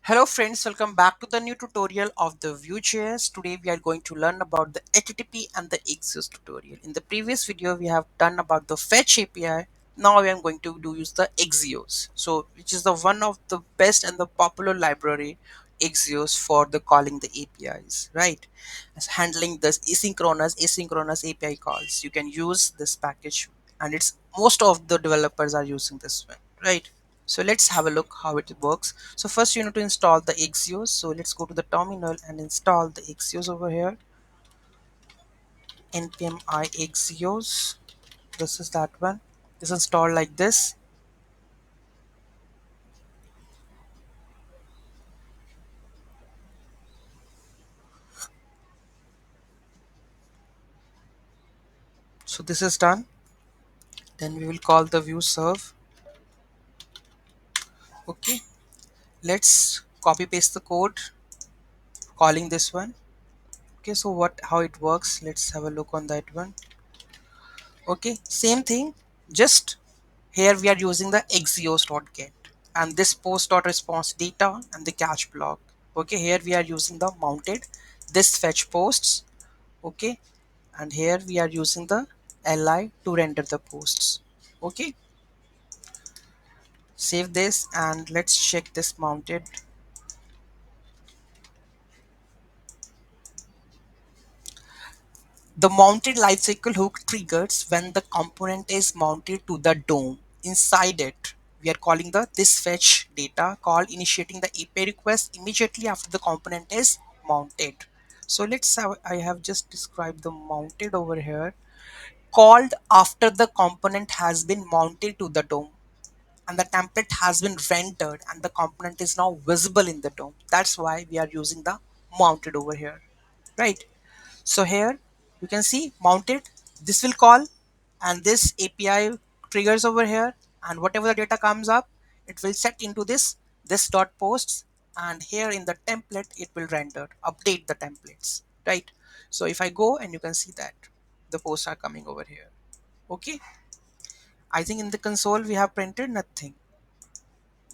Hello friends, welcome back to the new tutorial of the Vue JS. Today we are going to learn about the HTTP and the Axios tutorial. In the previous video we have done about the fetch API. Now I am going to do use the Axios. So which is the one of the best and the popular library Axios for the calling the APIs, right? As handling this asynchronous API calls. You can use this package and it's most of the developers are using this one, right? So let's have a look how it works. So first you need to install the Axios. So let's go to the terminal and install the Axios over here. npm i Axios. This is that one. This installed like this. So this is done. Then we will call the view serve. Okay. Let's copy paste the code calling this one. Okay. So how it works? Let's have a look on that one. Okay. Same thing. Just here we are using the axios.get and this post.response data and the catch block. Okay, here we are using the mounted this fetch posts. Okay, and here we are using the li to render the posts. Okay, save this and let's check this mounted. The mounted lifecycle hook triggers when the component is mounted to the DOM. Inside it, we are calling the this fetch data call initiating the API request immediately after the component is mounted. So let's have I have just described the mounted over here called after the component has been mounted to the DOM and the template has been rendered and the component is now visible in the DOM. That's why we are using the mounted over here, right? So here you can see mounted, this will call and this API triggers over here and whatever the data comes up, it will set into this dot posts and here in the template, it will render, update the templates, right? So if I go and you can see that the posts are coming over here. Okay. I think in the console we have printed nothing.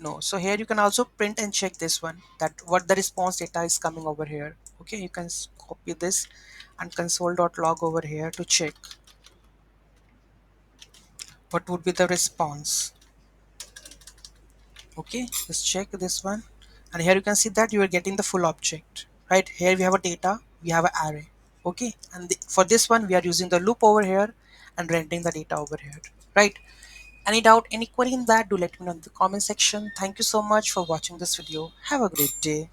No. So here you can also print and check this one that what the response data is coming over here. Okay. You can copy this and console.log over here to check what would be the response. Okay, let's check this one and here you can see that you are getting the full object, right? Here we have a data, we have an array. Okay, and for this one we are using the loop over here and rendering the data over here, right? Any doubt, any query in that, do let me know in the comment section. Thank you so much for watching this video. Have a great day.